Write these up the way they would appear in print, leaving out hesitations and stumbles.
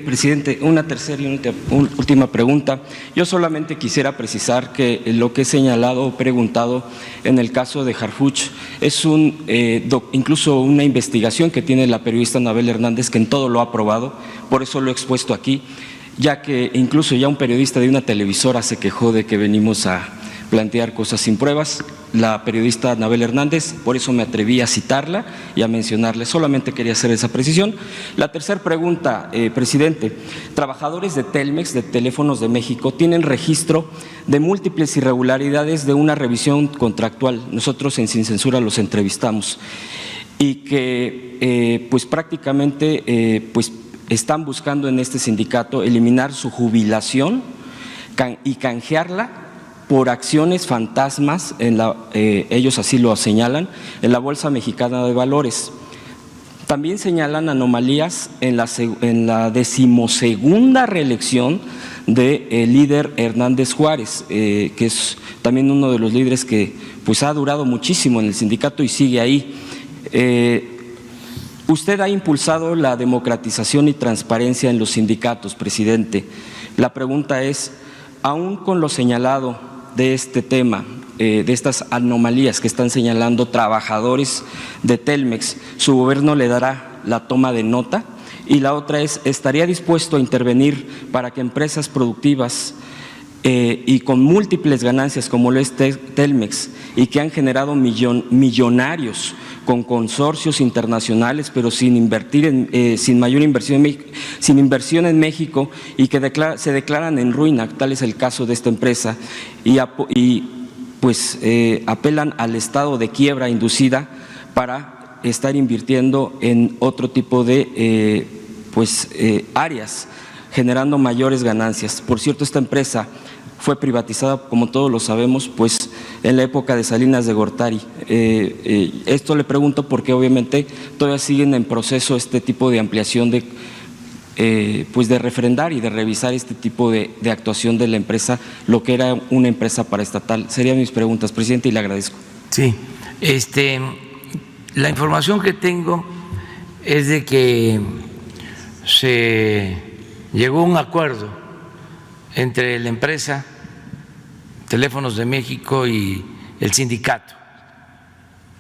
Presidente, una tercera y última pregunta. Yo solamente quisiera precisar que lo que he señalado o preguntado en el caso de Harfuch es incluso una investigación que tiene la periodista Anabel Hernández, que en todo lo ha probado, por eso lo he expuesto aquí, ya que incluso ya un periodista de una televisora se quejó de que venimos a plantear cosas sin pruebas. La periodista Anabel Hernández, por eso me atreví a citarla y a mencionarle. Solamente quería hacer esa precisión. La tercera pregunta, presidente. Trabajadores de Telmex, de Teléfonos de México, tienen registro de múltiples irregularidades de una revisión contractual. Nosotros en Sin Censura los entrevistamos y que pues prácticamente pues están buscando en este sindicato eliminar su jubilación y canjearla por acciones fantasmas, ellos así lo señalan, en la Bolsa Mexicana de Valores. También señalan anomalías en la 12ª reelección del líder Hernández Juárez, que es también uno de los líderes que pues ha durado muchísimo en el sindicato y sigue ahí. Usted ha impulsado la democratización y transparencia en los sindicatos, presidente. La pregunta es, aún con lo señalado de este tema, de estas anomalías que están señalando trabajadores de Telmex, ¿su gobierno le dará la toma de nota? Y la otra es, ¿estaría dispuesto a intervenir para que empresas productivas y con múltiples ganancias como lo es Telmex y que han generado millonarios con consorcios internacionales, pero sin mayor inversión, sin inversión en México y que se declaran en ruina, tal es el caso de esta empresa, y pues apelan al estado de quiebra inducida para estar invirtiendo en otro tipo de áreas, generando mayores ganancias? Por cierto, esta empresa fue privatizada, como todos lo sabemos, pues en la época de Salinas de Gortari. Esto le pregunto porque obviamente todavía siguen en proceso este tipo de ampliación de refrendar y de revisar este tipo de actuación de la empresa, lo que era una empresa paraestatal. Serían mis preguntas, presidente, y le agradezco. Sí, la información que tengo es de que se llegó a un acuerdo entre la empresa Teléfonos de México y el sindicato,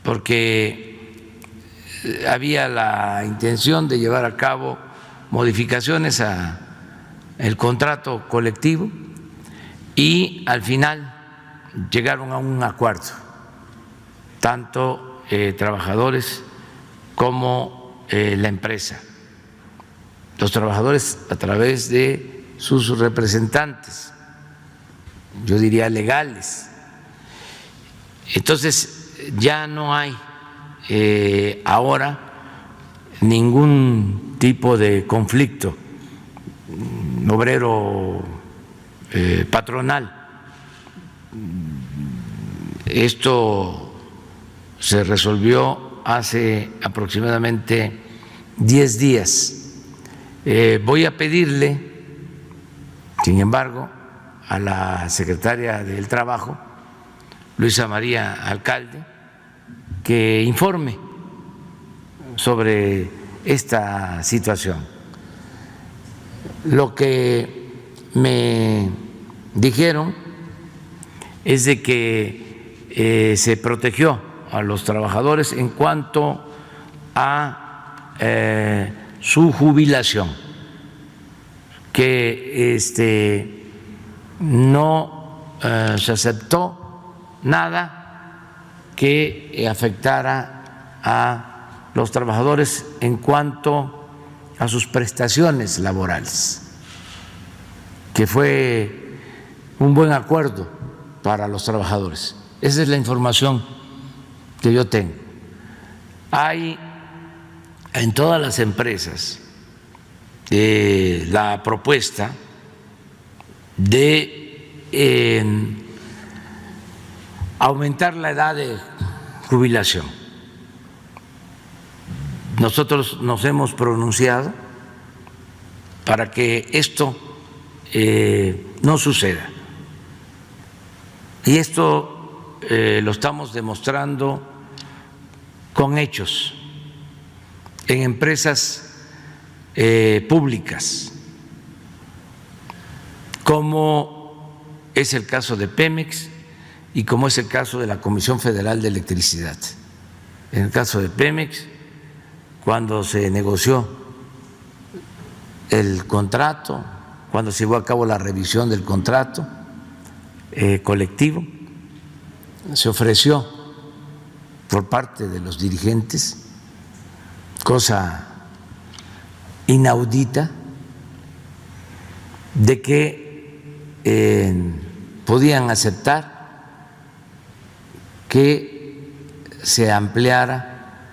porque había la intención de llevar a cabo modificaciones al contrato colectivo y al final llegaron a un acuerdo, tanto trabajadores como la empresa, los trabajadores a través de sus representantes, yo diría legales. Entonces ya no hay ahora ningún tipo de conflicto obrero patronal. Esto se resolvió hace aproximadamente 10 días. Voy a pedirle, sin embargo, a la secretaria del Trabajo, Luisa María Alcalde, que informe sobre esta situación. Lo que me dijeron es de que se protegió a los trabajadores en cuanto a su jubilación, que no se aceptó nada que afectara a los trabajadores en cuanto a sus prestaciones laborales, que fue un buen acuerdo para los trabajadores. Esa es la información que yo tengo. Hay en todas las empresas la propuesta de aumentar la edad de jubilación. Nosotros nos hemos pronunciado para que esto no suceda. Y esto lo estamos demostrando con hechos en empresas públicas, como es el caso de Pemex y como es el caso de la Comisión Federal de Electricidad. En el caso de Pemex, cuando se negoció el contrato, cuando se llevó a cabo la revisión del contrato colectivo, se ofreció por parte de los dirigentes, cosa inaudita, de que podían aceptar que se ampliara,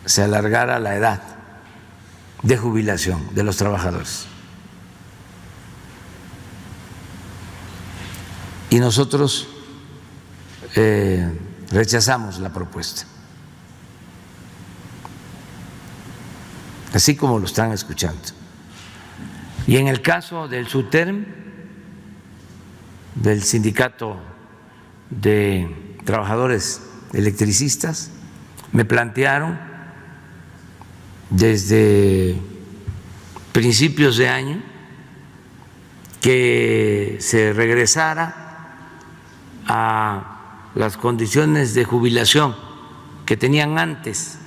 se alargara la edad de jubilación de los trabajadores. Y nosotros rechazamos la propuesta, así como lo están escuchando. Y en el caso del SUTERM, del Sindicato de Trabajadores Electricistas, me plantearon desde principios de año que se regresara a las condiciones de jubilación que tenían antes,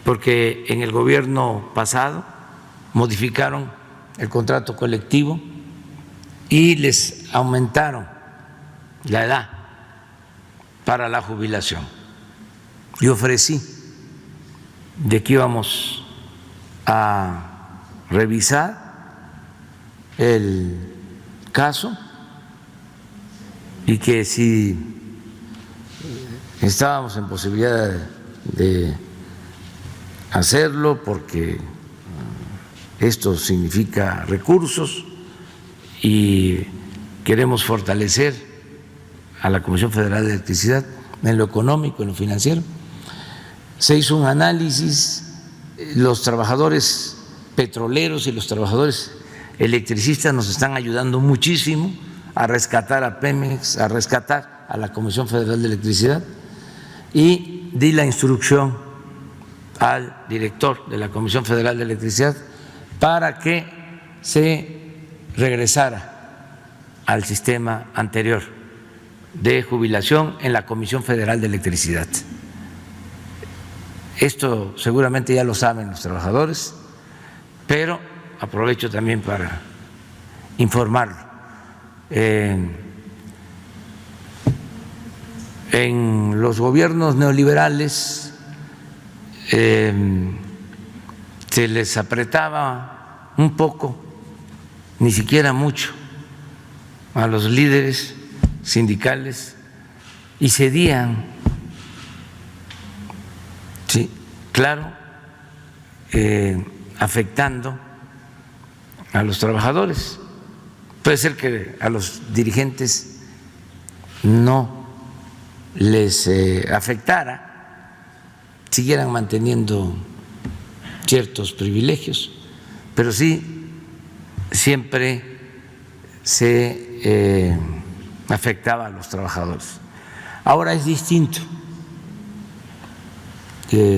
porque en el gobierno pasado modificaron el contrato colectivo y les aumentaron la edad para la jubilación. Yo ofrecí de que íbamos a revisar el caso y que si estábamos en posibilidad de hacerlo, porque esto significa recursos y queremos fortalecer a la Comisión Federal de Electricidad en lo económico, en lo financiero. Se hizo un análisis, los trabajadores petroleros y los trabajadores electricistas nos están ayudando muchísimo a rescatar a Pemex, a rescatar a la Comisión Federal de Electricidad, y di la instrucción al director de la Comisión Federal de Electricidad para que se regresara al sistema anterior de jubilación en la Comisión Federal de Electricidad. Esto seguramente ya lo saben los trabajadores, pero aprovecho también para informarlo. En los gobiernos neoliberales se les apretaba un poco, ni siquiera mucho, a los líderes sindicales y cedían, sí, claro, afectando a los trabajadores. Puede ser que a los dirigentes no les afectara, siguieran manteniendo ciertos privilegios, pero sí siempre se afectaba a los trabajadores. Ahora es distinto,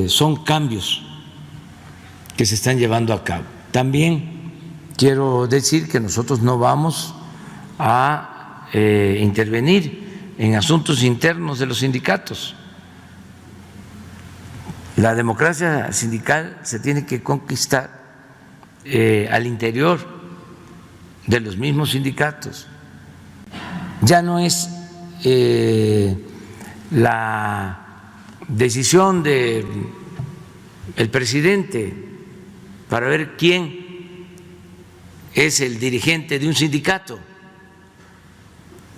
son cambios que se están llevando a cabo. También quiero decir que nosotros no vamos a intervenir en asuntos internos de los sindicatos. La democracia sindical se tiene que conquistar al interior de los mismos sindicatos. Ya no es la decisión del presidente para ver quién es el dirigente de un sindicato,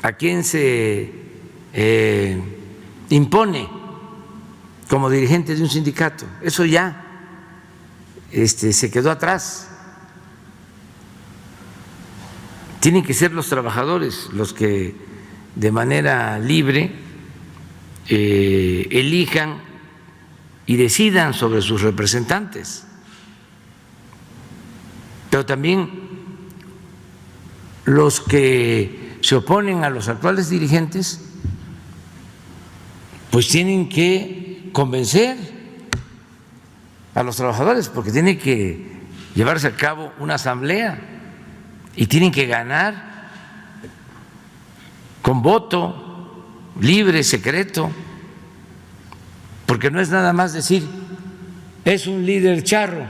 a quién se impone como dirigente de un sindicato. Eso ya se quedó atrás. Tienen que ser los trabajadores los que de manera libre elijan y decidan sobre sus representantes. Pero también los que se oponen a los actuales dirigentes pues tienen que convencer a a los trabajadores, porque tiene que llevarse a cabo una asamblea y tienen que ganar con voto libre, secreto, porque no es nada más decir es un líder charro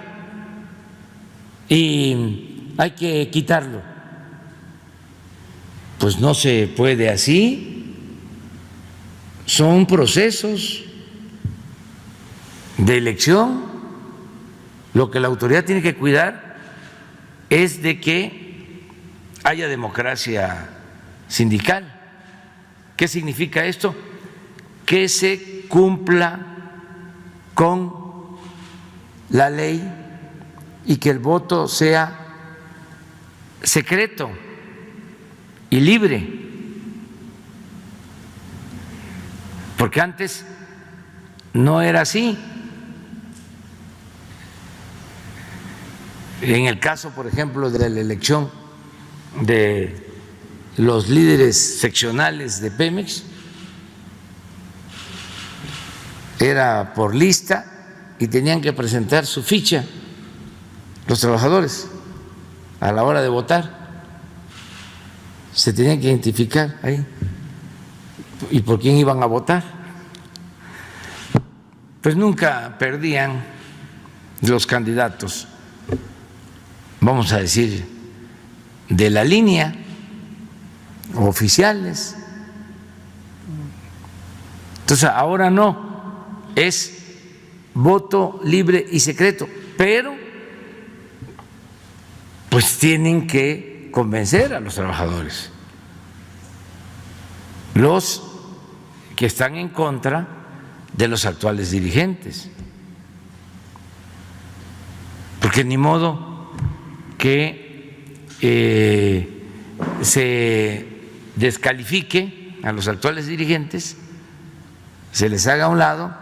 y hay que quitarlo. Pues no se puede así, son procesos de elección. Lo que la autoridad tiene que cuidar es de que haya democracia sindical. ¿Qué significa esto? Que se cumpla con la ley y que el voto sea secreto y libre, porque antes no era así. En el caso, por ejemplo, de la elección de los líderes seccionales de Pemex, era por lista y tenían que presentar su ficha los trabajadores a la hora de votar. Se tenían que identificar ahí y por quién iban a votar. Pues nunca perdían los candidatos, vamos a decir, de la línea, oficiales. Entonces ahora no, es voto libre y secreto, pero pues tienen que convencer a los trabajadores, los que están en contra de los actuales dirigentes, porque ni modo que se descalifique a los actuales dirigentes, se les haga a un lado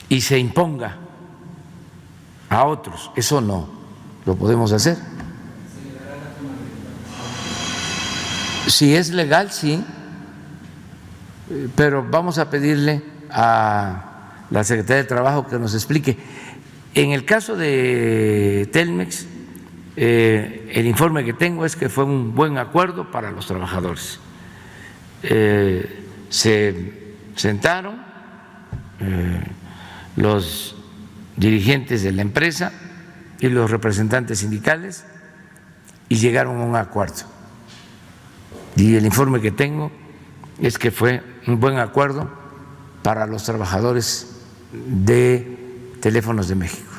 y se imponga a otros. Eso no lo podemos hacer. Si es legal, sí, pero vamos a pedirle a la Secretaría de Trabajo que nos explique. En el caso de Telmex, el informe que tengo es que fue un buen acuerdo para los trabajadores. Se sentaron los dirigentes de la empresa y los representantes sindicales y llegaron a un acuerdo. Y el informe que tengo es que fue un buen acuerdo para los trabajadores de Teléfonos de México.